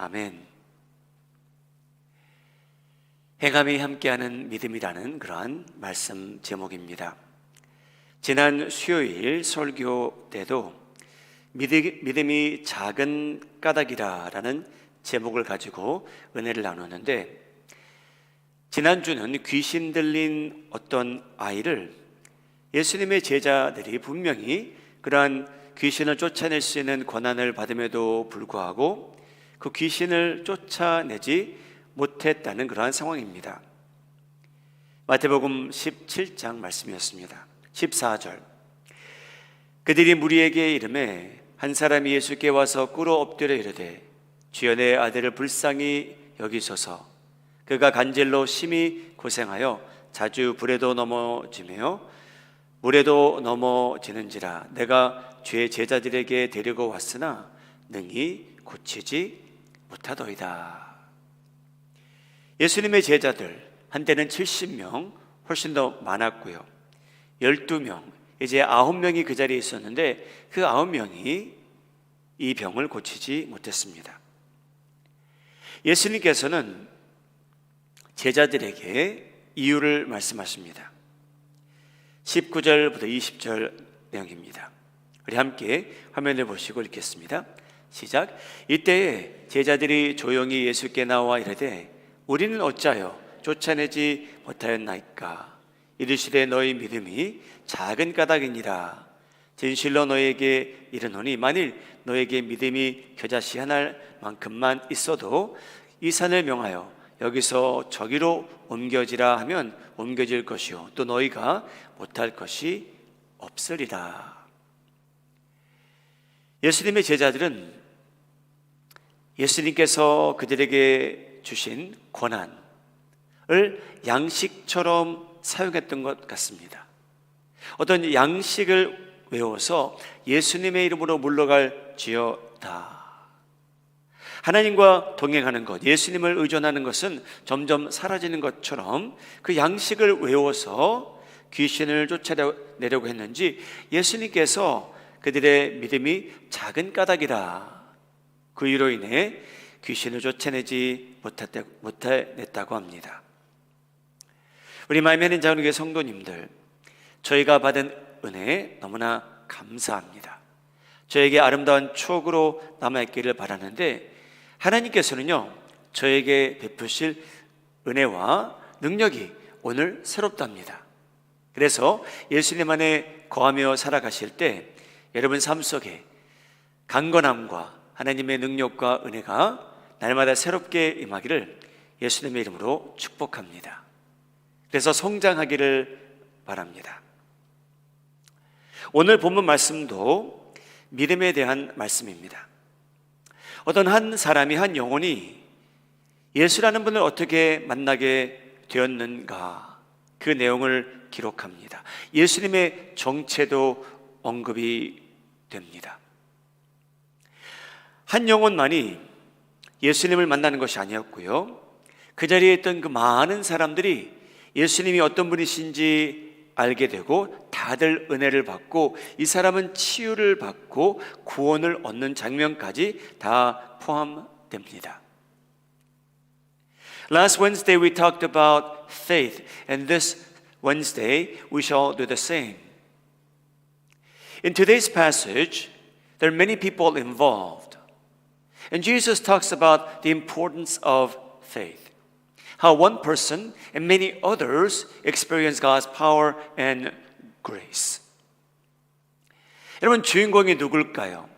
아멘. 행함이 함께하는 믿음이라는 그러한 말씀 제목입니다. 지난 수요일 설교 때도 믿음이 작은 까닭이라는 제목을 가지고 은혜를 나누었는데, 지난주는 귀신 들린 어떤 아이를 예수님의 제자들이 분명히 그러한 귀신을 쫓아낼 수 있는 권한을 받음에도 불구하고 그 귀신을 쫓아내지 못했다는 그러한 상황입니다. 마태복음 17장 말씀이었습니다. 14절, 그들이 무리에게 이르매 한 사람이 예수께 와서 꿇어 엎드려 이르되 주여 내 아들을 불쌍히 여기소서. 그가 간질로 심히 고생하여 자주 불에도 넘어지며 물에도 넘어지는지라. 내가 주의 제자들에게 데리고 왔으나 능히 고치지 못하더이다. 예수님의 제자들 한때는 70명, 훨씬 더 많았고요. 12명, 이제 9명이 그 자리에 있었는데 그 9명이 이 병을 고치지 못했습니다. 예수님께서는 제자들에게 이유를 말씀하십니다. 19절부터 20절 내용입니다. 우리 함께 화면을 보시고 읽겠습니다. 시작. 이때에 제자들이 조용히 예수께 나와 이르되 우리는 어찌하여 쫓아내지 못하였나이까? 이르시되 너희 믿음이 작은 까닭이니라. 진실로 너희에게 이르노니 만일 너희에게 믿음이 겨자씨 하나만큼만 있어도 이 산을 명하여 여기서 저기로 옮겨지라 하면 옮겨질 것이요 또 너희가 못할 것이 없으리라. 예수님의 제자들은 예수님께서 그들에게 주신 권한을 양식처럼 사용했던 것 같습니다. 어떤 양식을 외워서 예수님의 이름으로 물러갈지어다. 하나님과 동행하는 것, 예수님을 의존하는 것은 점점 사라지는 것처럼 그 양식을 외워서 귀신을 쫓아내려고 했는지 예수님께서 그들의 믿음이 작은 까닭이라, 그 이유로 인해 귀신을 쫓아내지 못해냈다고 합니다. 우리 마이메린 자원교회 성도님들, 저희가 받은 은혜에 너무나 감사합니다. 저에게 아름다운 추억으로 남아있기를 바라는데, 하나님께서는요 저에게 베푸실 은혜와 능력이 오늘 새롭답니다. 그래서 예수님 안에 거하며 살아가실 때 여러분 삶 속에 강건함과 하나님의 능력과 은혜가 날마다 새롭게 임하기를 예수님의 이름으로 축복합니다. 그래서 성장하기를 바랍니다. 오늘 본문 말씀도 믿음에 대한 말씀입니다. 어떤 한 사람이, 한 영혼이 예수라는 분을 어떻게 만나게 되었는가, 그 내용을 기록합니다. 예수님의 정체도 언급이 됩니다. 한 영혼만이 예수님을 만나는 것이 아니었고요, 그 자리에 있던 그 많은 사람들이 예수님이 어떤 분이신지 알게 되고 다들 은혜를 받고 이 사람은 치유를 받고 구원을 얻는 장면까지 다 포함됩니다. Last Wednesday we talked about faith, and this Wednesday we shall do the same. In today's passage, there are many people involved, and Jesus talks about the importance of faith. How one person and many others experience God's power and grace. 여러분, 주인공이 누굴까요?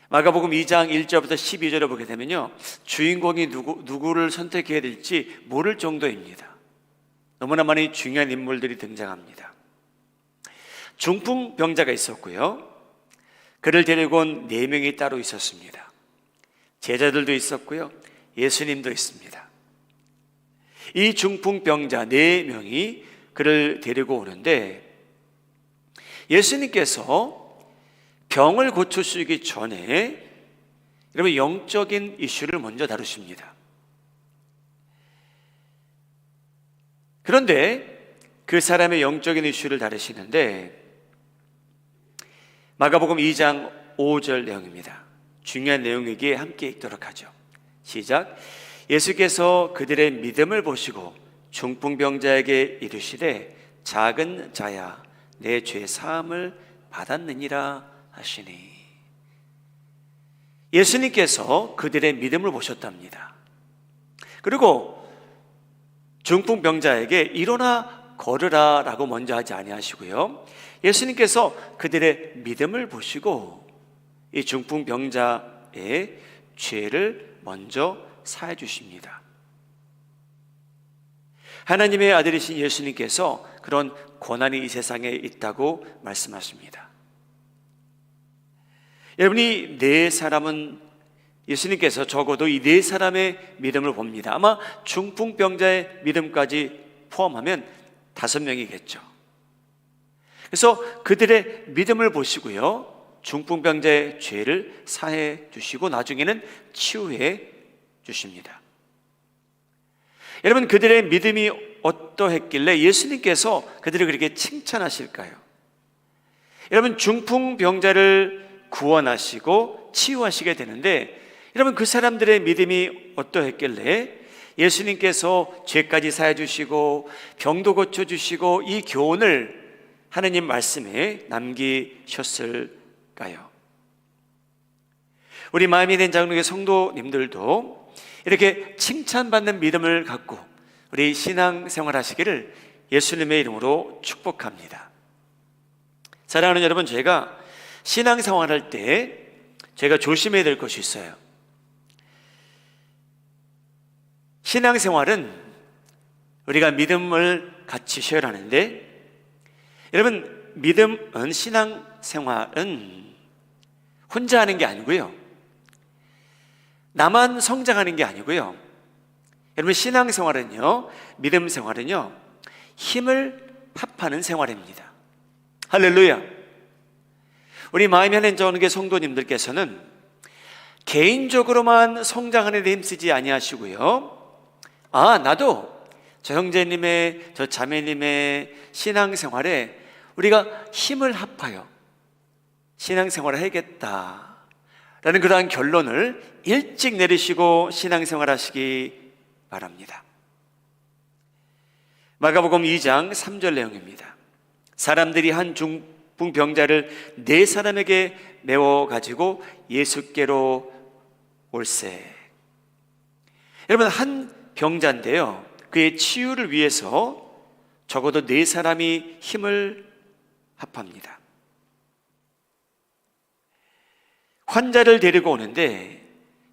마가복음 2장 1절부터 12절을 보게 되면요, 주인공이 누구를 선택해야 될지 모를 정도입니다. 너무나 많이 중요한 인물들이 등장합니다. 중풍병자가 있었고요, 그를 데리고 온 4명이 따로 있었습니다. 제자들도 있었고요, 예수님도 있습니다. 이 중풍병자 4명이 그를 데리고 오는데, 예수님께서 병을 고쳐주시기 전에 여러분 영적인 이슈를 먼저 다루십니다. 그런데 그 사람의 영적인 이슈를 다루시는데 마가복음 2장 5절 내용입니다. 중요한 내용이기에 함께 읽도록 하죠. 시작. 예수께서 그들의 믿음을 보시고 중풍병자에게 이르시되 작은 자야 내 죄 사함을 받았느니라 하시니. 예수님께서 그들의 믿음을 보셨답니다. 그리고 중풍병자에게 일어나 걸으라 라고 먼저 하지 아니하시고요, 예수님께서 그들의 믿음을 보시고 이 중풍병자의 죄를 먼저 사해 주십니다. 하나님의 아들이신 예수님께서 그런 고난이 이 세상에 있다고 말씀하십니다. 여러분이 네 사람은, 예수님께서 적어도 이 네 사람의 믿음을 봅니다. 아마 중풍병자의 믿음까지 포함하면 5명이겠죠. 그래서 그들의 믿음을 보시고요, 중풍병자의 죄를 사해 주시고 나중에는 치유해 주십니다. 여러분, 그들의 믿음이 어떠했길래 예수님께서 그들을 그렇게 칭찬하실까요? 여러분, 중풍병자를 구원하시고 치유하시게 되는데, 여러분, 그 사람들의 믿음이 어떠했길래 예수님께서 죄까지 사해 주시고 병도 고쳐 주시고 이 교훈을 하나님 말씀에 남기셨을까요? 우리 마음이 된 장로교 성도님들도 이렇게 칭찬받는 믿음을 갖고 우리 신앙생활 하시기를 예수님의 이름으로 축복합니다. 사랑하는 여러분, 제가 신앙생활 할 때 제가 조심해야 될 것이 있어요. 신앙생활은 우리가 믿음을 같이 쉐어하는데, 여러분, 믿음은, 신앙생활은 혼자 하는 게 아니고요, 나만 성장하는 게 아니고요, 여러분, 신앙생활은요, 믿음생활은요, 힘을 합하는 생활입니다. 할렐루야. 우리 마음이 하나님 전교회 성도님들께서는 개인적으로만 성장하는 데 힘쓰지 아니하시고요, 나도 저 형제님의, 저 자매님의 신앙생활에 우리가 힘을 합하여 신앙생활을 해야겠다 라는 그러한 결론을 일찍 내리시고 신앙생활 하시기 바랍니다. 마가복음 2장 3절 내용입니다. 사람들이 한 중풍병자를 4사람에게 메워 가지고 예수께로 올세. 여러분, 한 병자인데요, 그의 치유를 위해서 적어도 4사람이 힘을 합합니다. 환자를 데리고 오는데,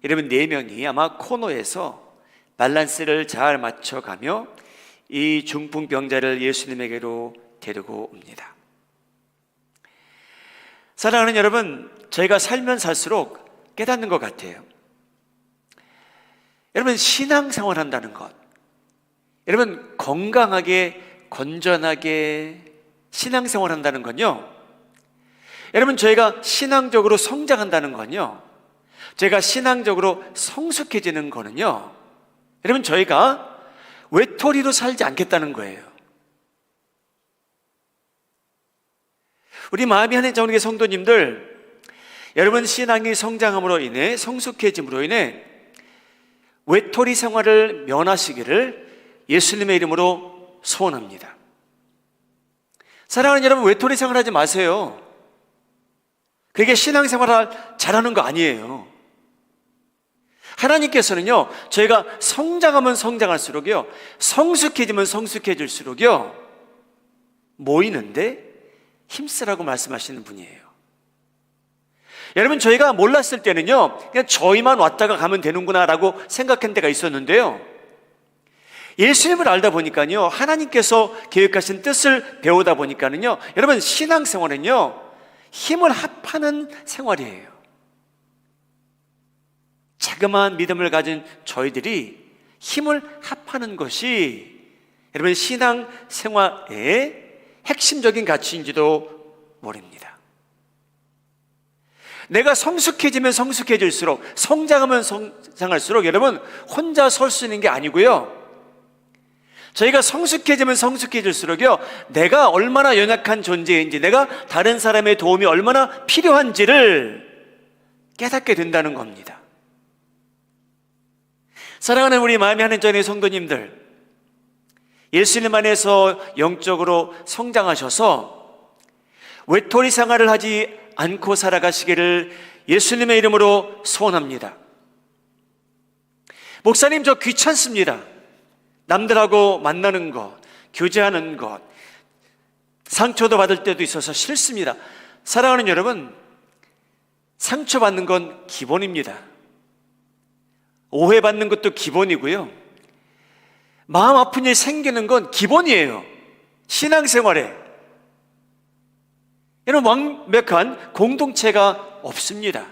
여러분, 4명이 아마 코너에서 밸런스를 잘 맞춰가며 이 중풍병자를 예수님에게로 데리고 옵니다. 사랑하는 여러분, 저희가 살면 살수록 깨닫는 것 같아요. 여러분, 신앙생활 한다는 것, 여러분, 건강하게 건전하게 신앙생활 한다는 건요, 여러분, 저희가 신앙적으로 성장한다는 건요, 저희가 신앙적으로 성숙해지는 거는요, 여러분, 저희가 외톨이로 살지 않겠다는 거예요. 우리 마음이 하나님 전교회 성도님들, 여러분, 신앙이 성장함으로 인해, 성숙해짐으로 인해 외톨이 생활을 면하시기를 예수님의 이름으로 소원합니다. 사랑하는 여러분, 외톨이 생활하지 마세요. 그게 신앙생활을 잘하는 거 아니에요. 하나님께서는요, 저희가 성장하면 성장할수록요, 성숙해지면 성숙해질수록요, 모이는데 힘쓰라고 말씀하시는 분이에요. 여러분, 저희가 몰랐을 때는요, 그냥 저희만 왔다가 가면 되는구나 라고 생각한 때가 있었는데요, 예수님을 알다 보니까요, 하나님께서 계획하신 뜻을 배우다 보니까는요, 여러분, 신앙생활은요, 힘을 합하는 생활이에요. 자그마한 믿음을 가진 저희들이 힘을 합하는 것이 여러분, 신앙생활의 핵심적인 가치인지도 모릅니다. 내가 성숙해지면 성숙해질수록, 성장하면 성장할수록 여러분, 혼자 설 수 있는 게 아니고요, 저희가 성숙해지면 성숙해질수록요, 내가 얼마나 연약한 존재인지, 내가 다른 사람의 도움이 얼마나 필요한지를 깨닫게 된다는 겁니다. 사랑하는 우리 마음의 하나님의 성도님들, 예수님 안에서 영적으로 성장하셔서 외톨이 생활을 하지 않고 살아가시기를 예수님의 이름으로 소원합니다. 목사님, 저 귀찮습니다. 남들하고 만나는 것, 교제하는 것, 상처도 받을 때도 있어서 싫습니다. 사랑하는 여러분, 상처받는 건 기본입니다. 오해받는 것도 기본이고요. 마음 아픈 일 생기는 건 기본이에요. 신앙생활에. 이런 완벽한 공동체가 없습니다.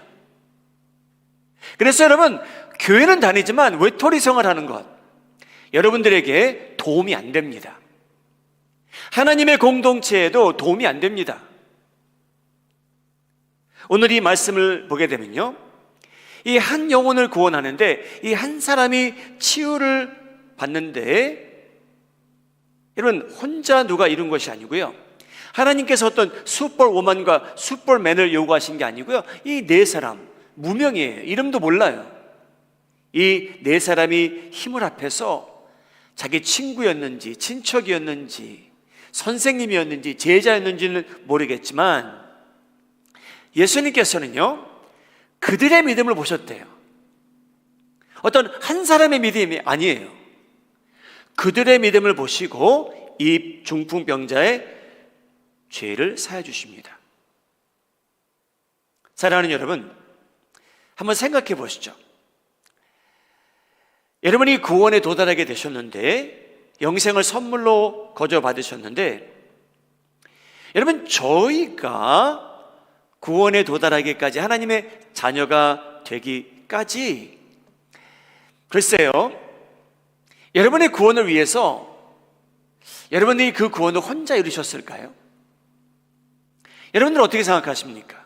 그래서 여러분, 교회는 다니지만 외톨이 생활하는 것, 여러분들에게 도움이 안 됩니다. 하나님의 공동체에도 도움이 안 됩니다. 오늘 이 말씀을 보게 되면요, 이 한 영혼을 구원하는데 이 한 사람이 치유를 받는데, 여러분, 혼자 누가 이룬 것이 아니고요, 하나님께서 어떤 슈퍼우먼과 슈퍼맨을 요구하신 게 아니고요, 이 네 사람 무명이에요. 이름도 몰라요. 이 네 사람이 힘을 합해서 자기 친구였는지 친척이었는지 선생님이었는지 제자였는지는 모르겠지만 예수님께서는요, 그들의 믿음을 보셨대요. 어떤 한 사람의 믿음이 아니에요. 그들의 믿음을 보시고 이 중풍병자의 죄를 사해 주십니다. 사랑하는 여러분, 한번 생각해 보시죠. 여러분이 구원에 도달하게 되셨는데, 영생을 선물로 거저 받으셨는데, 여러분, 저희가 구원에 도달하기까지, 하나님의 자녀가 되기까지, 글쎄요, 여러분의 구원을 위해서 여러분들이 그 구원을 혼자 이루셨을까요? 여러분들 어떻게 생각하십니까?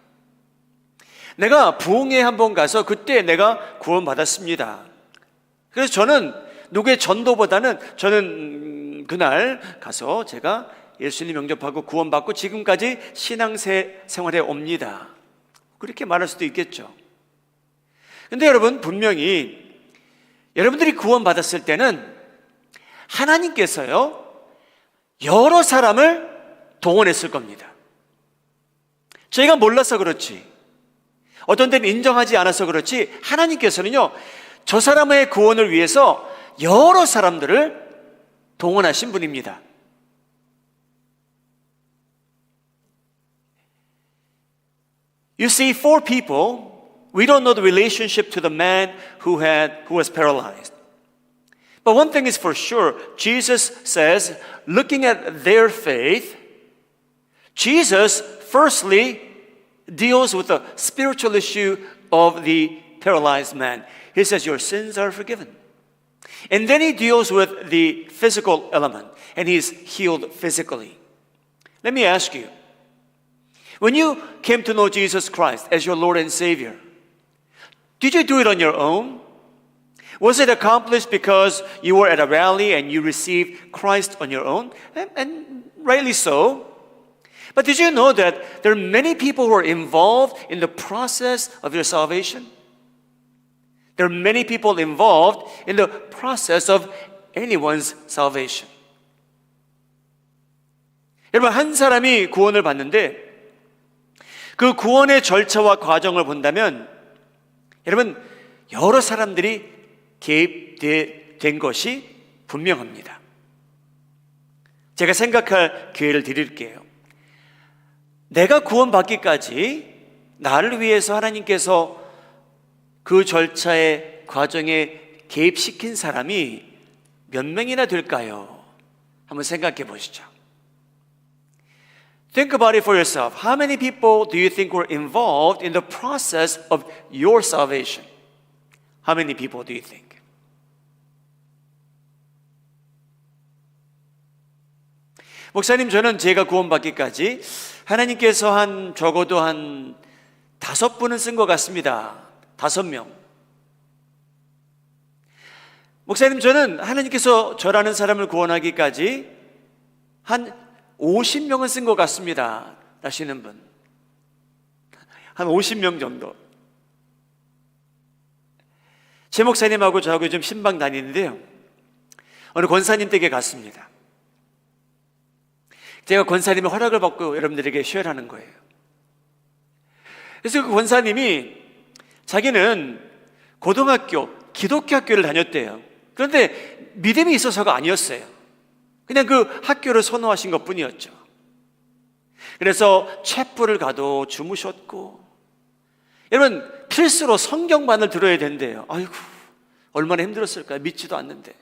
내가 부흥회에 한번 가서 그때 내가 구원받았습니다. 그래서 저는 누구의 전도보다는 저는 그날 가서 제가 예수님 영접하고 구원받고 지금까지 신앙생활에 옵니다. 그렇게 말할 수도 있겠죠. 근데 여러분, 분명히 여러분들이 구원받았을 때는 하나님께서요, 여러 사람을 동원했을 겁니다. 저희가 몰라서 그렇지, 어떤 데는 인정하지 않아서 그렇지, 하나님께서는요, 저 사람의 구원을 위해서 여러 사람들을 동원하신 분입니다. You see, four people, we don't know the relationship to the man who was paralyzed. But one thing is for sure, Jesus says, looking at their faith, Jesus firstly deals with the spiritual issue of the paralyzed man. He says, your sins are forgiven. And then he deals with the physical element, and he's healed physically. Let me ask you, when you came to know Jesus Christ as your Lord and Savior, did you do it on your own? Was it accomplished because you were at a rally and you received Christ on your own? And rightly so. But did you know that there are many people who are involved in the process of your salvation? There are many people involved in the process of anyone's salvation. 여러분, 한 사람이 구원을 받는데 그 구원의 절차와 과정을 본다면 여러분, 여러 사람들이 개입된 것이 분명합니다. 제가 생각할 기회를 드릴게요. 내가 구원받기까지 나를 위해서 하나님께서 그 절차의 과정에 개입시킨 사람이 몇 명이나 될까요? 한번 생각해 보시죠. Think about it for yourself. How many people do you think were involved in the process of your salvation? How many people do you think? 목사님, 저는 제가 구원받기까지 하나님께서 적어도 한 5분은 쓴 것 같습니다. 5명. 목사님, 저는 하나님께서 저라는 사람을 구원하기까지 한 50명은 쓴 것 같습니다. 라시는 분. 한 50명 정도. 제 목사님하고 저하고 요즘 신방 다니는데요, 어느 권사님 댁에 갔습니다. 제가 권사님의 허락을 받고 여러분들에게 쉐어하는 거예요. 그래서 그 권사님이 자기는 고등학교, 기독교 학교를 다녔대요. 그런데 믿음이 있어서가 아니었어요. 그냥 그 학교를 선호하신 것 뿐이었죠. 그래서 채플을 가도 주무셨고, 여러분 필수로 성경만을 들어야 된대요. 아이고, 얼마나 힘들었을까요? 믿지도 않는데.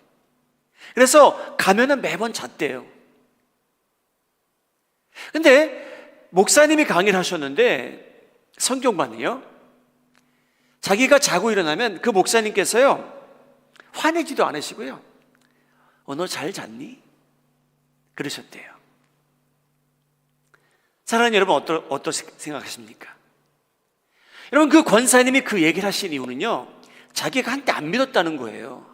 그래서 가면은 매번 잤대요. 근데 목사님이 강의를 하셨는데 성경만이요, 자기가 자고 일어나면 그 목사님께서요 화내지도 않으시고요, 너 잘 잤니? 그러셨대요. 사랑하는 여러분, 어떻게 생각하십니까? 여러분, 그 권사님이 그 얘기를 하신 이유는요, 자기가 한때 안 믿었다는 거예요.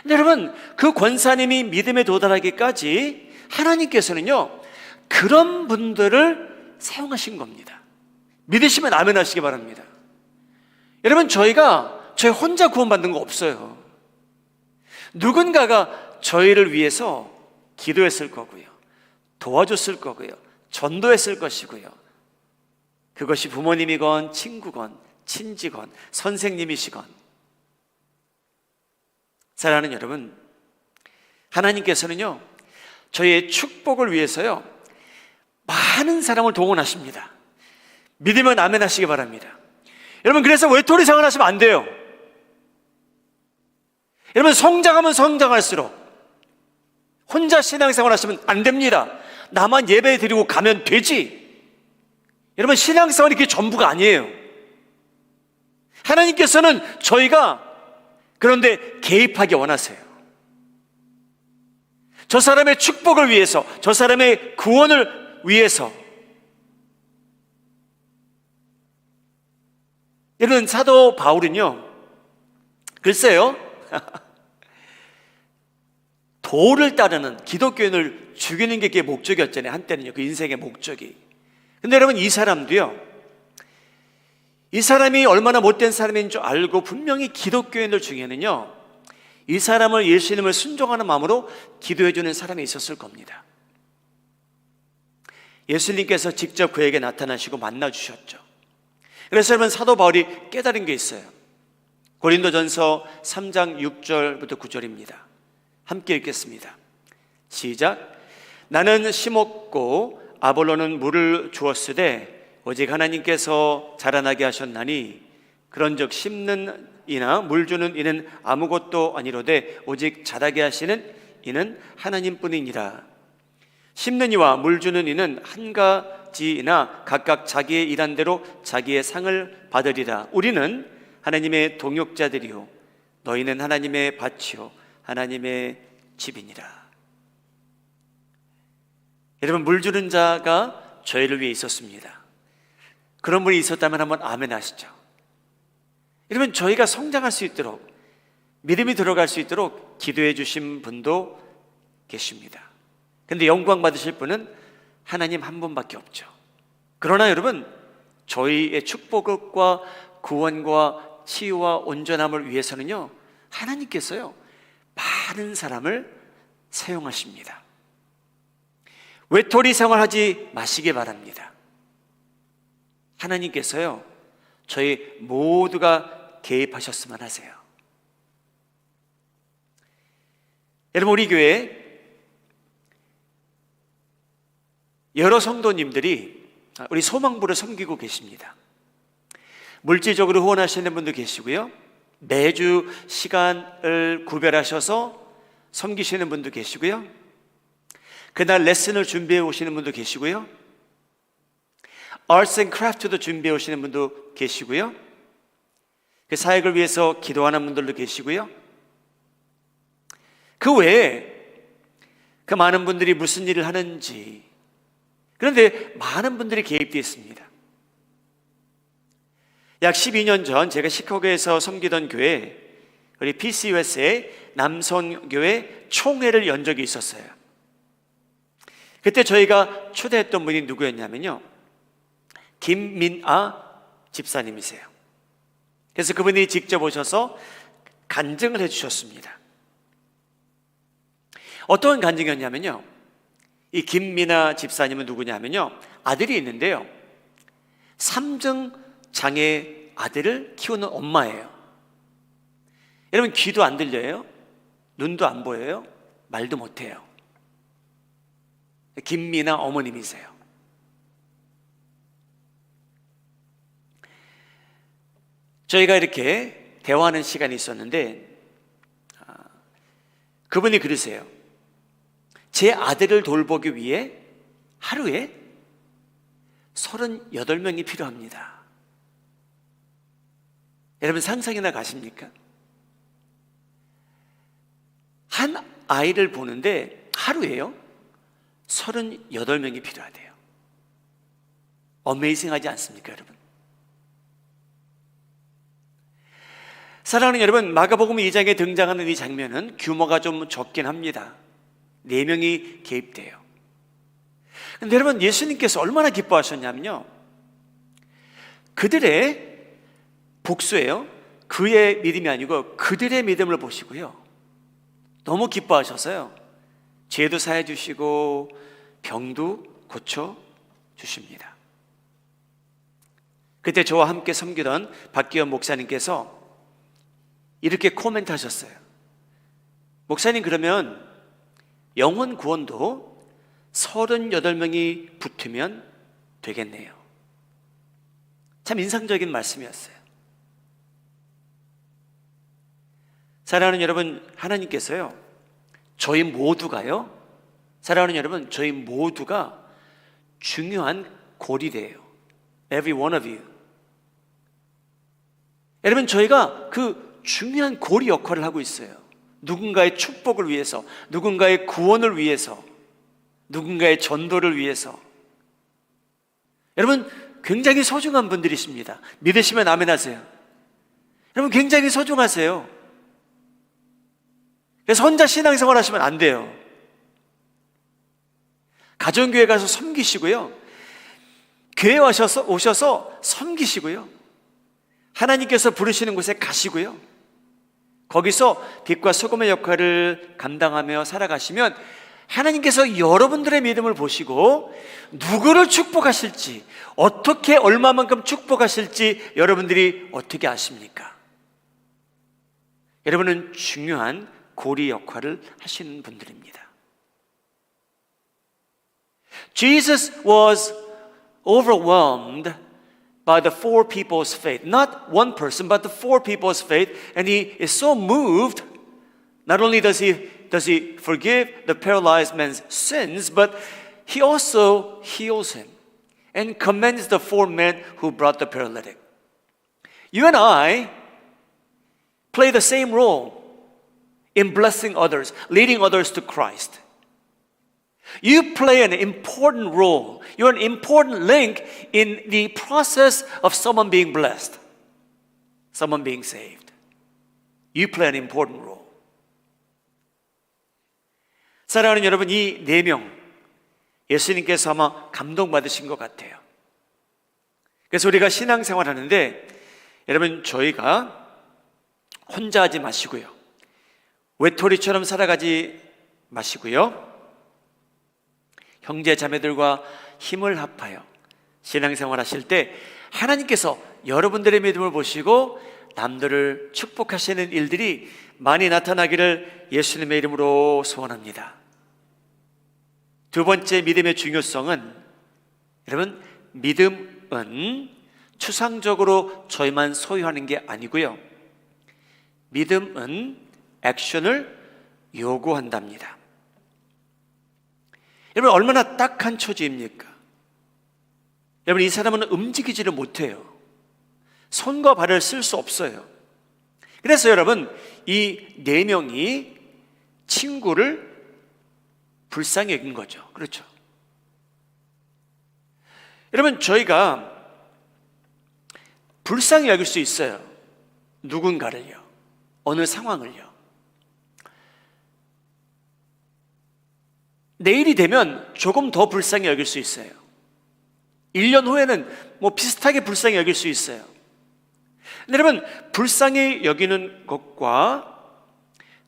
근데 여러분, 그 권사님이 믿음에 도달하기까지 하나님께서는요 그런 분들을 사용하신 겁니다. 믿으시면 아멘 하시기 바랍니다. 여러분, 저희 혼자 구원받는 거 없어요. 누군가가 저희를 위해서 기도했을 거고요, 도와줬을 거고요, 전도했을 것이고요. 그것이 부모님이건 친구건 친지건 선생님이시건. 사랑하는 여러분, 하나님께서는요 저희의 축복을 위해서요 많은 사람을 동원하십니다. 믿으면 아멘 하시기 바랍니다. 여러분, 그래서 외톨이 생활하시면 안 돼요. 여러분, 성장하면 성장할수록 혼자 신앙생활 하시면 안 됩니다. 나만 예배 드리고 가면 되지. 여러분, 신앙생활이 그게 전부가 아니에요. 하나님께서는 저희가 그런데 개입하기 원하세요. 저 사람의 축복을 위해서, 저 사람의 구원을 위해서. 여러분, 사도 바울은요, 글쎄요 도를 따르는 기독교인을 죽이는 게 그게 목적이었잖아요. 한때는요, 그 인생의 목적이. 근데 여러분, 이 사람도요, 이 사람이 얼마나 못된 사람인 줄 알고 분명히 기독교인들 중에는요 이 사람을, 예수님을 순종하는 마음으로 기도해 주는 사람이 있었을 겁니다. 예수님께서 직접 그에게 나타나시고 만나 주셨죠. 그래서 여러분, 사도 바울이 깨달은 게 있어요. 고린도전서 3장 6절부터 9절입니다. 함께 읽겠습니다. 시작. 나는 심었고 아볼로는 물을 주었으되 오직 하나님께서 자라나게 하셨나니 그런즉 심는 이나 물 주는 이는 아무것도 아니로되 오직 자라게 하시는 이는 하나님뿐이니라. 심는 이와 물 주는 이는 한 가지나 각각 자기의 일한 대로 자기의 상을 받으리라. 우리는 하나님의 동역자들이요 너희는 하나님의 밭이요 하나님의 집이니라. 여러분, 물 주는 자가 저희를 위해 있었습니다. 그런 분이 있었다면 한번 아멘 하시죠. 여러분, 저희가 성장할 수 있도록, 믿음이 들어갈 수 있도록 기도해 주신 분도 계십니다. 근데 영광 받으실 분은 하나님 한 분밖에 없죠. 그러나 여러분, 저희의 축복과 구원과 치유와 온전함을 위해서는요 하나님께서요 많은 사람을 사용하십니다. 외톨이 생활하지 마시기 바랍니다. 하나님께서요 저희 모두가 개입하셨으면 하세요. 여러분, 우리 교회에 여러 성도님들이 우리 소망부를 섬기고 계십니다. 물질적으로 후원하시는 분도 계시고요, 매주 시간을 구별하셔서 섬기시는 분도 계시고요, 그날 레슨을 준비해 오시는 분도 계시고요, Arts and Craft도 준비해 오시는 분도 계시고요, 그 사역을 위해서 기도하는 분들도 계시고요, 그 외에 그 많은 분들이 무슨 일을 하는지, 그런데 많은 분들이 개입되어 있습니다. 약 12년 전 제가 시카고에서 섬기던 교회, 우리 PCUS의 남성교회 총회를 연 적이 있었어요. 그때 저희가 초대했던 분이 누구였냐면요 김민아 집사님이세요. 그래서 그분이 직접 오셔서 간증을 해주셨습니다. 어떤 간증이었냐면요, 이 김미나 집사님은 누구냐면요, 아들이 있는데요, 3등 장애 아들을 키우는 엄마예요. 여러분, 귀도 안 들려요? 눈도 안 보여요? 말도 못해요. 김미나 어머님이세요. 저희가 이렇게 대화하는 시간이 있었는데 그분이 그러세요. 제 아들을 돌보기 위해 하루에 38명이 필요합니다. 여러분, 상상이나 가십니까? 한 아이를 보는데 하루에요 38명이 필요하대요. 어메이징하지 않습니까, 여러분? 사랑하는 여러분, 마가복음 2장에 등장하는 이 장면은 규모가 좀 적긴 합니다. 4명이 개입돼요. 근데 여러분, 예수님께서 얼마나 기뻐하셨냐면요, 그들의 복수예요. 그의 믿음이 아니고 그들의 믿음을 보시고요, 너무 기뻐하셔서요, 죄도 사해 주시고 병도 고쳐 주십니다. 그때 저와 함께 섬기던 박기현 목사님께서 이렇게 코멘트 하셨어요. 목사님, 그러면 영혼 구원도 38명이 붙으면 되겠네요. 참 인상적인 말씀이었어요. 사랑하는 여러분, 하나님께서요, 저희 모두가요, 사랑하는 여러분, 저희 모두가 중요한 고리래요. Every one of you. 여러분, 저희가 그 중요한 고리 역할을 하고 있어요. 누군가의 축복을 위해서, 누군가의 구원을 위해서, 누군가의 전도를 위해서. 여러분, 굉장히 소중한 분들이십니다. 믿으시면 아멘 하세요. 여러분, 굉장히 소중하세요. 그래서 혼자 신앙생활 하시면 안 돼요. 가정교회 가서 섬기시고요, 교회 오셔서 섬기시고요, 하나님께서 부르시는 곳에 가시고요, 거기서 빛과 소금의 역할을 감당하며 살아가시면 하나님께서 여러분들의 믿음을 보시고 누구를 축복하실지, 어떻게 얼마만큼 축복하실지 여러분들이 어떻게 아십니까? 여러분은 중요한 고리 역할을 하시는 분들입니다. Jesus was overwhelmed by the four people's faith. Not one person, but the four people's faith. And he is so moved, not only does he forgive the paralyzed man's sins, but he also heals him and commends the four men who brought the paralytic. You and I play the same role in blessing others, leading others to Christ. You play an important role. You're an important link in the process of someone being blessed, someone being saved. You play an important role. 사랑하는 여러분, 이 4명 예수님께서 아마 감동받으신 것 같아요. 그래서 우리가 신앙생활 하는데 여러분, 저희가 혼자 하지 마시고요, 외톨이처럼 살아가지 마시고요, 형제 자매들과 힘을 합하여 신앙생활 하실 때 하나님께서 여러분들의 믿음을 보시고 남들을 축복하시는 일들이 많이 나타나기를 예수님의 이름으로 소원합니다. 두 번째 믿음의 중요성은, 여러분, 믿음은 추상적으로 저희만 소유하는 게 아니고요, 믿음은 액션을 요구한답니다. 여러분, 얼마나 딱한 처지입니까? 여러분, 이 사람은 움직이지를 못해요. 손과 발을 쓸 수 없어요. 그래서 여러분, 이 4명이 친구를 불쌍히 여긴 거죠. 그렇죠? 여러분, 저희가 불쌍히 여길 수 있어요. 누군가를요, 어느 상황을요. 내일이 되면 조금 더 불쌍히 여길 수 있어요. 1년 후에는 비슷하게 불쌍히 여길 수 있어요. 여러분, 불쌍히 여기는 것과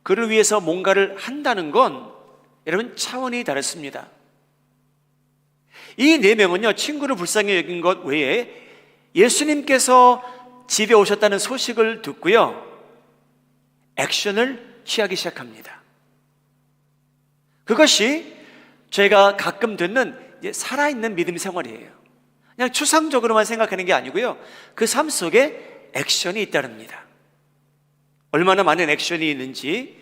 그를 위해서 뭔가를 한다는 건 여러분 차원이 다릅니다. 이 네 명은요, 친구를 불쌍히 여긴 것 외에 예수님께서 집에 오셨다는 소식을 듣고요, 액션을 취하기 시작합니다. 그것이 저희가 가끔 듣는 살아있는 믿음 생활이에요. 그냥 추상적으로만 생각하는 게 아니고요, 그 삶 속에 액션이 잇따릅니다. 얼마나 많은 액션이 있는지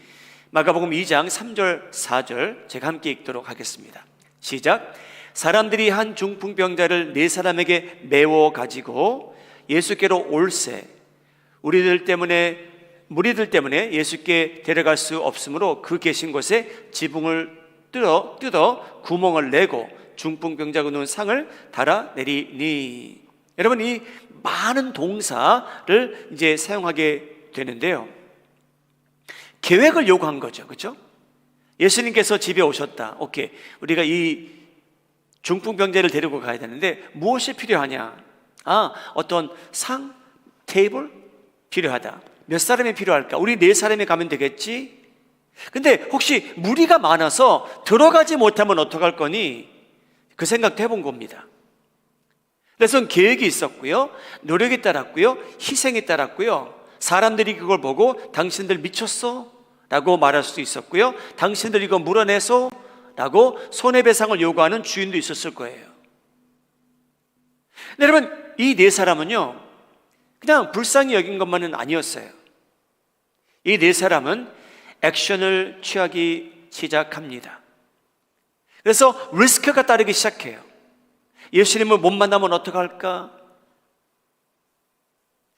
마가복음 2장 3절 4절 제가 함께 읽도록 하겠습니다. 시작. 사람들이 한 중풍병자를 네 사람에게 메워 가지고 예수께로 올세 무리들 때문에 예수께 데려갈 수 없으므로 그 계신 곳에 지붕을 뜯어 구멍을 내고 중풍병자가 누운 상을 달아내리니. 여러분, 이 많은 동사를 이제 사용하게 되는데요, 계획을 요구한 거죠. 그렇죠? 예수님께서 집에 오셨다. 오케이. 우리가 이 중풍병자를 데리고 가야 되는데 무엇이 필요하냐? 어떤 상, 테이블 필요하다. 몇 사람이 필요할까? 우리 네 사람이 가면 되겠지? 근데 혹시 무리가 많아서 들어가지 못하면 어떡할 거니? 그 생각도 해본 겁니다. 그래서 계획이 있었고요, 노력이 따랐고요, 희생이 따랐고요, 사람들이 그걸 보고 당신들 미쳤어? 라고 말할 수도 있었고요, 당신들 이거 물어내서? 라고 손해배상을 요구하는 주인도 있었을 거예요. 근데 여러분, 이 네 사람은요, 그냥 불쌍히 여긴 것만은 아니었어요. 이 네 사람은 액션을 취하기 시작합니다. 그래서 리스크가 따르기 시작해요. 예수님을 못 만나면 어떡할까?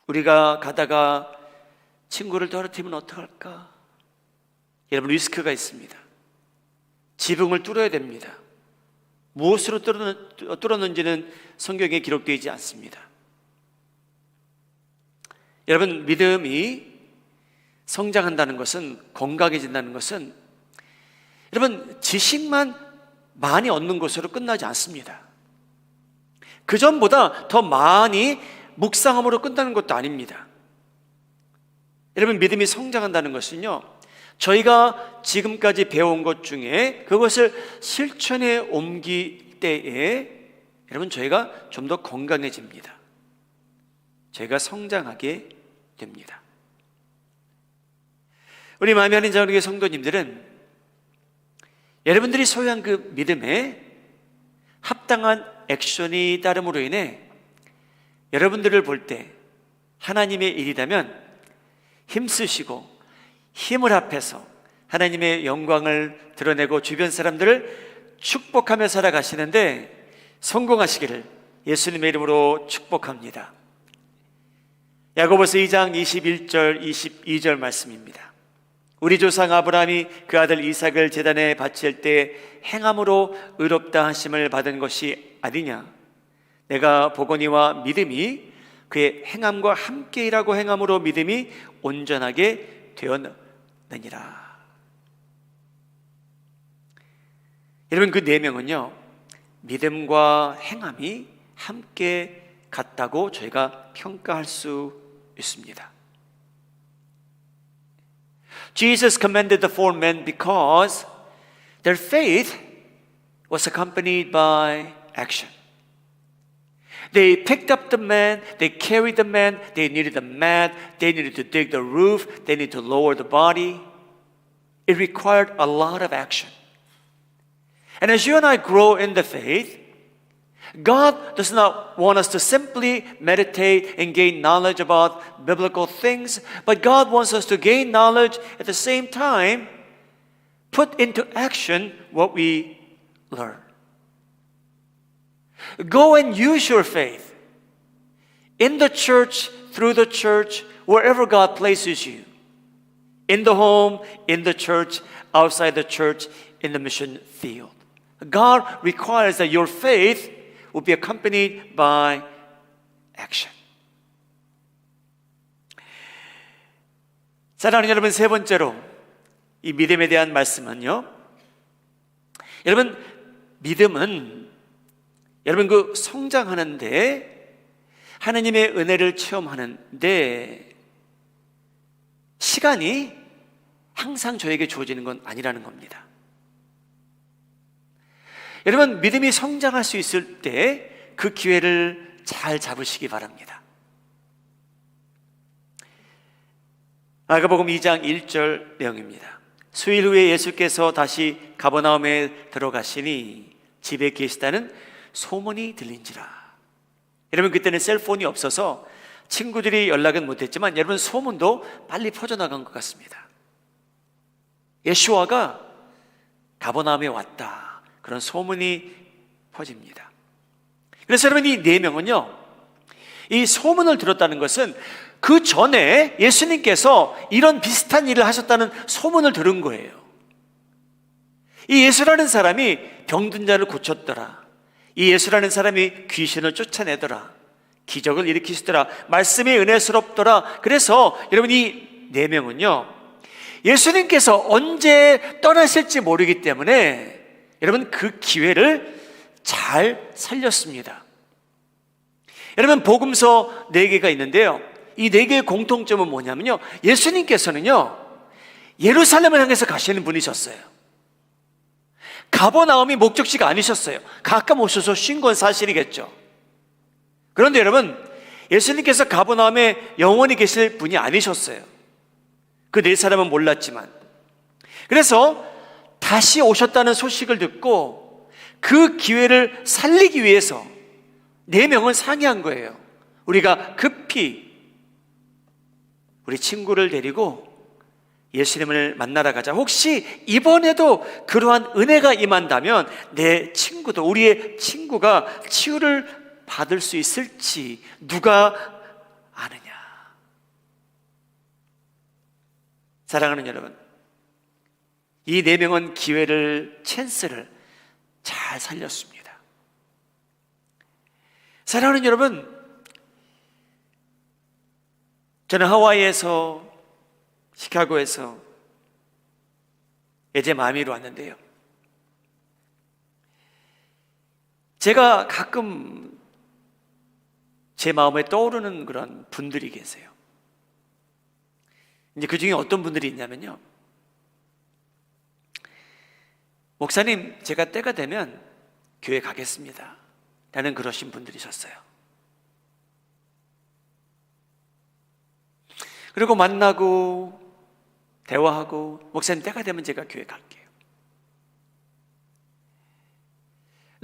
우리가 가다가 친구를 떨어뜨리면 어떡할까? 여러분, 리스크가 있습니다. 지붕을 뚫어야 됩니다. 무엇으로 뚫었는지는 성경에 기록되어 있지 않습니다. 여러분, 믿음이 성장한다는 것은, 건강해진다는 것은 여러분 지식만 많이 얻는 것으로 끝나지 않습니다. 그 전보다 더 많이 묵상함으로 끝나는 것도 아닙니다. 여러분, 믿음이 성장한다는 것은요, 저희가 지금까지 배운 것 중에 그것을 실천에 옮길 때에 여러분 저희가 좀 더 건강해집니다. 저희가 성장하게 됩니다. 우리 마음이 아닌 자우리의 성도님들은 여러분들이 소유한 그 믿음에 합당한 액션이 따름으로 인해 여러분들을 볼 때 하나님의 일이라면 힘쓰시고 힘을 합해서 하나님의 영광을 드러내고 주변 사람들을 축복하며 살아가시는데 성공하시기를 예수님의 이름으로 축복합니다. 야고보서 2장 21절 22절 말씀입니다. 우리 조상 아브라함이 그 아들 이삭을 제단에 바칠 때 행함으로 의롭다 하심을 받은 것이 아니냐? 내가 보거니와 믿음이 그의 행함과 함께 일하고 행함으로 믿음이 온전하게 되었느니라. 여러분, 그 네 명은요, 믿음과 행함이 함께 같다고 저희가 평가할 수 있습니다. Jesus commended the four men because their faith was accompanied by action. They picked up the man, they carried the man, they needed the mat, they needed to dig the roof, they needed to lower the body. It required a lot of action. And as you and I grow in the faith, God does not want us to simply meditate and gain knowledge about biblical things, but God wants us to gain knowledge at the same time, put into action what we learn. Go and use your faith in the church, through the church, wherever God places you. In the home, in the church, outside the church, in the mission field. God requires that your faith will be accompanied by action. 사랑하는 여러분, 세 번째로 이 믿음에 대한 말씀은요, 여러분, 믿음은 여러분 그 성장하는데 하나님의 은혜를 체험하는데 시간이 항상 저에게 주어지는 건 아니라는 겁니다. 여러분, 믿음이 성장할 수 있을 때 그 기회를 잘 잡으시기 바랍니다. 마가복음 2장 1절 내용입니다. 수일 후에 예수께서 다시 가버나움에 들어가시니 집에 계시다는 소문이 들린지라. 여러분, 그때는 셀폰이 없어서 친구들이 연락은 못했지만 여러분, 소문도 빨리 퍼져나간 것 같습니다. 예수와가 가버나움에 왔다, 그런 소문이 퍼집니다. 그래서 여러분, 이 네 명은요, 이 소문을 들었다는 것은 그 전에 예수님께서 이런 비슷한 일을 하셨다는 소문을 들은 거예요. 이 예수라는 사람이 병든 자를 고쳤더라, 이 예수라는 사람이 귀신을 쫓아내더라, 기적을 일으키시더라, 말씀이 은혜스럽더라. 그래서 여러분, 이 네 명은요, 예수님께서 언제 떠나실지 모르기 때문에 여러분, 그 기회를 잘 살렸습니다. 여러분, 복음서 4개가 있는데요, 이 4개의 공통점은 뭐냐면요, 예수님께서는요 예루살렘을 향해서 가시는 분이셨어요. 가버나움이 목적지가 아니셨어요. 가끔 오셔서 쉰 건 사실이겠죠. 그런데 여러분, 예수님께서 가버나움에 영원히 계실 분이 아니셨어요. 그 네 사람은 몰랐지만. 그래서 다시 오셨다는 소식을 듣고 그 기회를 살리기 위해서 네 명은 상의한 거예요. 우리가 급히 우리 친구를 데리고 예수님을 만나러 가자. 혹시 이번에도 그러한 은혜가 임한다면 내 친구도, 우리의 친구가 치유를 받을 수 있을지 누가 아느냐. 사랑하는 여러분, 이 네 명은 기회를, 찬스를 잘 살렸습니다. 사랑하는 여러분, 저는 하와이에서, 시카고에서 이제 마미로 왔는데요, 제가 가끔 제 마음에 떠오르는 그런 분들이 계세요. 이제 그 중에 어떤 분들이 있냐면요, 목사님, 제가 때가 되면 교회 가겠습니다 라는 그러신 분들이셨어요. 그리고 만나고 대화하고, 목사님 때가 되면 제가 교회 갈게요.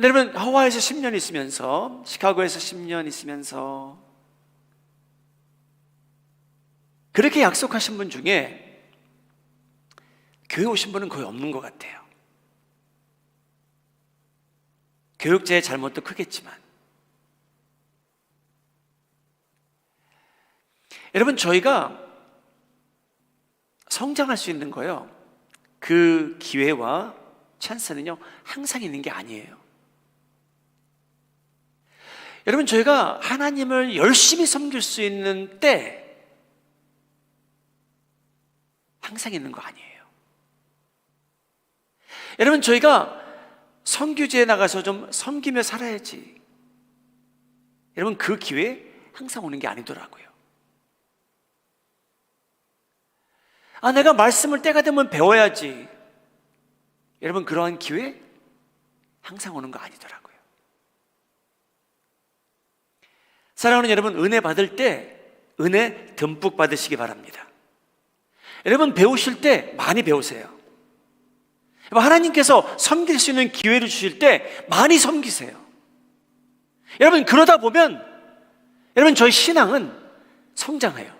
여러분, 하와이에서 10년 있으면서, 시카고에서 10년 있으면서 그렇게 약속하신 분 중에 교회 오신 분은 거의 없는 것 같아요. 교육자의 잘못도 크겠지만. 여러분, 저희가 성장할 수 있는 거요, 그 기회와 찬스는요 항상 있는 게 아니에요. 여러분, 저희가 하나님을 열심히 섬길 수 있는 때 항상 있는 거 아니에요. 여러분, 저희가 선교지에 나가서 좀 섬기며 살아야지, 여러분, 그 기회 항상 오는 게 아니더라고요. 내가 말씀을 때가 되면 배워야지, 여러분, 그러한 기회 항상 오는 거 아니더라고요. 사랑하는 여러분, 은혜 받을 때 은혜 듬뿍 받으시기 바랍니다. 여러분, 배우실 때 많이 배우세요. 하나님께서 섬길 수 있는 기회를 주실 때 많이 섬기세요. 여러분, 그러다 보면 여러분, 저희 신앙은 성장해요.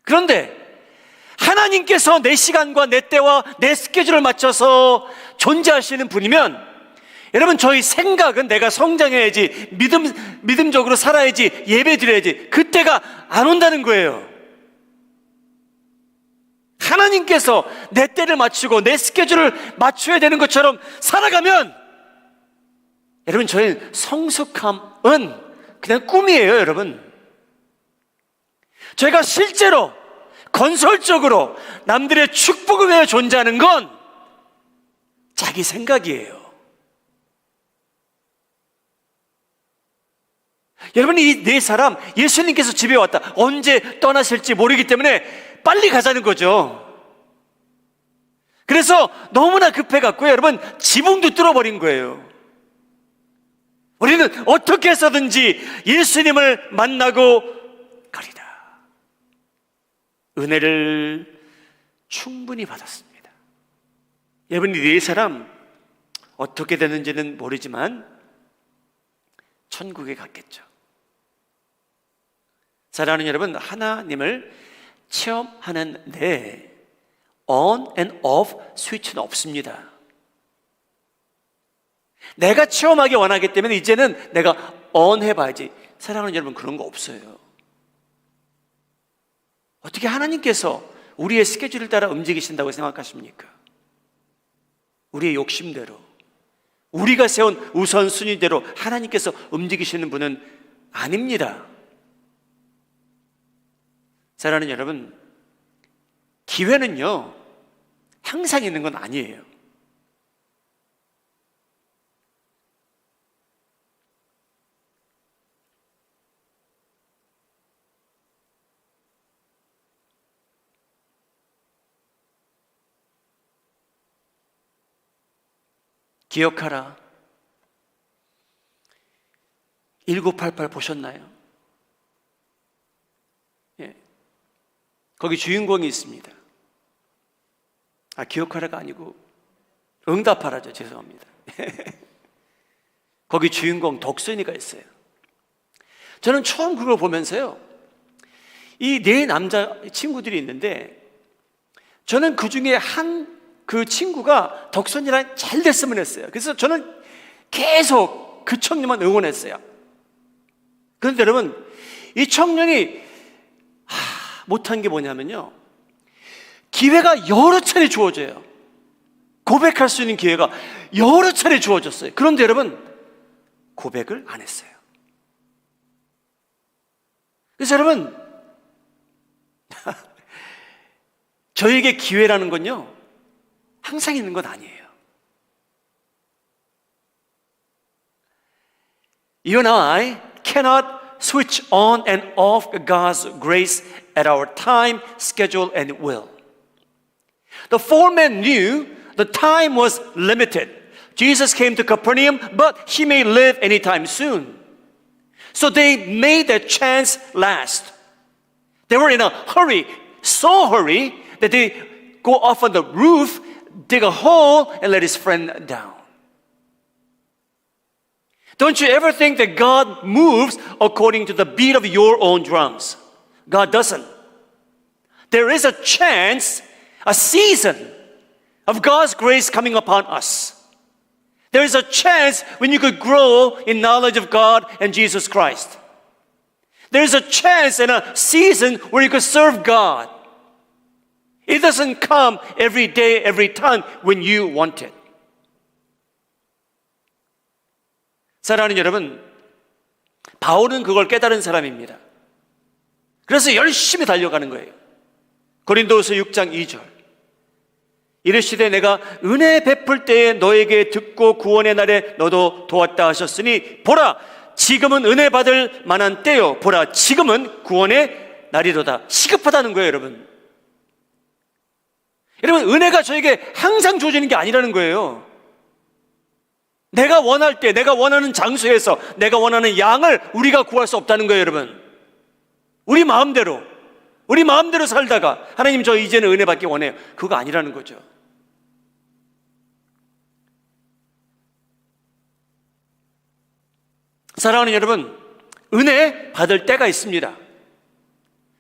그런데 하나님께서 내 시간과 내 때와 내 스케줄을 맞춰서 존재하시는 분이면 여러분, 저희 생각은 내가 성장해야지, 믿음적으로 살아야지, 예배 드려야지, 그때가 안 온다는 거예요. 하나님께서 내 때를 맞추고 내 스케줄을 맞춰야 되는 것처럼 살아가면 여러분, 저희 성숙함은 그냥 꿈이에요. 여러분, 저희가 실제로 건설적으로 남들의 축복을 위해 존재하는 건 자기 생각이에요. 여러분, 이 네 사람 예수님께서 집에 왔다, 언제 떠나실지 모르기 때문에 빨리 가자는 거죠. 그래서 너무나 급해갖고요, 여러분, 지붕도 뚫어버린 거예요. 우리는 어떻게 해서든지 예수님을 만나고 가리라. 은혜를 충분히 받았습니다. 여러분, 이 네 사람 어떻게 되는지는 모르지만 천국에 갔겠죠. 사랑하는 여러분, 하나님을 체험하는데 on and off 스위치는 없습니다. 내가 체험하기 원하기 때문에 이제는 내가 on 해봐야지. 사랑하는 여러분, 그런 거 없어요. 어떻게 하나님께서 우리의 스케줄을 따라 움직이신다고 생각하십니까? 우리의 욕심대로, 우리가 세운 우선순위대로 하나님께서 움직이시는 분은 아닙니다. 사랑하는 여러분, 기회는요 항상 있는 건 아니에요. 기억하라. 1988 보셨나요? 예. 거기 주인공이 있습니다. 기억하라가 아니고 응답하라죠. 죄송합니다. 거기 주인공 덕순이가 있어요. 저는 처음 그걸 보면서요, 이 네 남자 친구들이 있는데 저는 그 중에 그 친구가 덕선이랑 잘 됐으면 했어요. 그래서 저는 계속 그 청년만 응원했어요. 그런데 여러분, 이 청년이 못한 게 뭐냐면요, 기회가 여러 차례 주어져요. 고백할 수 있는 기회가 여러 차례 주어졌어요. 그런데 여러분, 고백을 안 했어요. 그래서 여러분, 저에게 기회라는 건요 항상 있는 건 아니에요. You and I cannot switch on and off God's grace at our time, schedule, and will. The four men knew the time was limited. Jesus came to Capernaum, but he may live anytime soon. So they made their chance last. They were in a hurry, so hurry that they go off on the roof, dig a hole, and let his friend down. Don't you ever think that God moves according to the beat of your own drums? God doesn't. There is a chance, a season of God's grace coming upon us. There is a chance when you could grow in knowledge of God and Jesus Christ. There is a chance and a season where you could serve God. It doesn't come every day, every time when you want it. 사랑하는 여러분, 바울은 그걸 깨달은 사람입니다. 그래서 열심히 달려가는 거예요. 고린도후서 6장 2절. 이르시되 내가 은혜 베풀 때에 너에게 듣고 구원의 날에 너도 도왔다 하셨으니 보라, 지금은 은혜 받을 만한 때요. 보라, 지금은 구원의 날이로다. 시급하다는 거예요, 여러분. 여러분, 은혜가 저에게 항상 주어지는 게 아니라는 거예요. 내가 원할 때, 내가 원하는 장소에서 내가 원하는 양을 우리가 구할 수 없다는 거예요, 여러분. 우리 마음대로 살다가 하나님, 저 이제는 은혜 받기 원해요, 그거 아니라는 거죠. 사랑하는 여러분, 은혜 받을 때가 있습니다.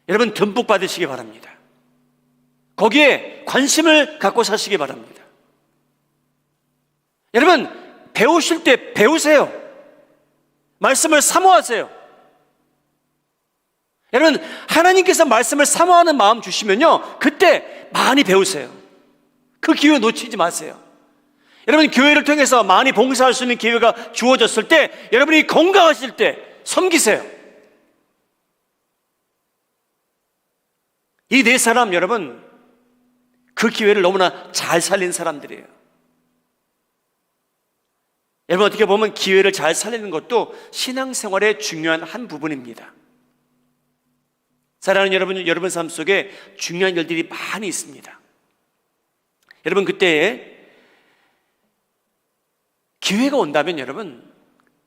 여러분, 듬뿍 받으시기 바랍니다. 거기에 관심을 갖고 사시기 바랍니다. 여러분, 배우실 때 배우세요. 말씀을 사모하세요. 여러분, 하나님께서 말씀을 사모하는 마음 주시면요, 그때 많이 배우세요. 그 기회 놓치지 마세요. 여러분, 교회를 통해서 많이 봉사할 수 있는 기회가 주어졌을 때, 여러분이 건강하실 때 섬기세요. 이 네 사람, 여러분, 그 기회를 너무나 잘 살린 사람들이에요. 여러분, 어떻게 보면 기회를 잘 살리는 것도 신앙생활의 중요한 한 부분입니다. 사랑하는 여러분 삶 속에 중요한 일들이 많이 있습니다. 여러분, 그때에 기회가 온다면 여러분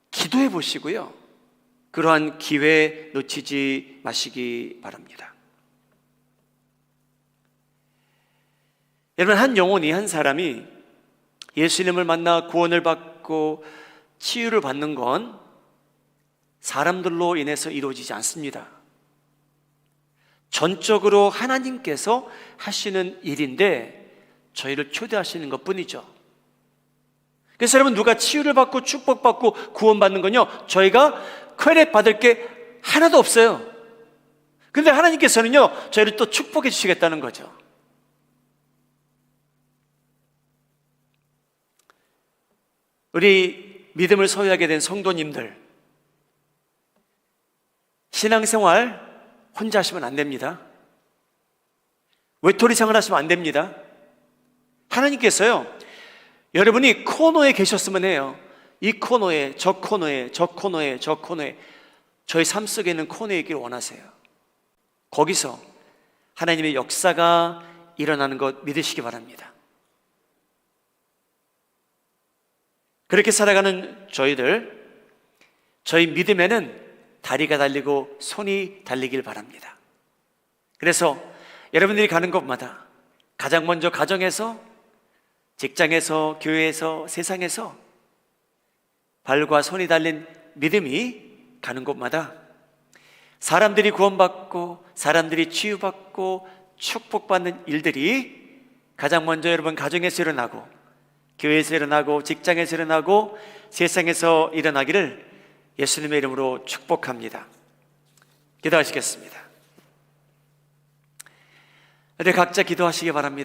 기도해 보시고요, 그러한 기회 놓치지 마시기 바랍니다. 여러분, 한 영혼이, 한 사람이 예수님을 만나 구원을 받고 치유를 받는 건 사람들로 인해서 이루어지지 않습니다. 전적으로 하나님께서 하시는 일인데 저희를 초대하시는 것 뿐이죠. 그래서 여러분, 누가 치유를 받고 축복받고 구원받는 건요, 저희가 크레딧 받을 게 하나도 없어요. 근데 하나님께서는요, 저희를 또 축복해 주시겠다는 거죠. 우리 믿음을 소유하게 된 성도님들, 신앙생활 혼자 하시면 안 됩니다. 외톨이 생활 하시면 안 됩니다. 하나님께서요, 여러분이 코너에 계셨으면 해요. 이 코너에, 저 코너에, 저 코너에, 저 코너에, 저희 삶 속에 있는 코너에 있기를 원하세요. 거기서 하나님의 역사가 일어나는 것 믿으시기 바랍니다. 그렇게 살아가는 저희들, 저희 믿음에는 다리가 달리고 손이 달리길 바랍니다. 그래서 여러분들이 가는 곳마다 가장 먼저 가정에서, 직장에서, 교회에서, 세상에서 발과 손이 달린 믿음이 가는 곳마다 사람들이 구원받고 사람들이 치유받고 축복받는 일들이 가장 먼저 여러분 가정에서 일어나고, 교회에서 일어나고, 직장에서 일어나고, 세상에서 일어나기를 예수님의 이름으로 축복합니다. 기도하시겠습니다. 네, 각자 기도하시기 바랍니다.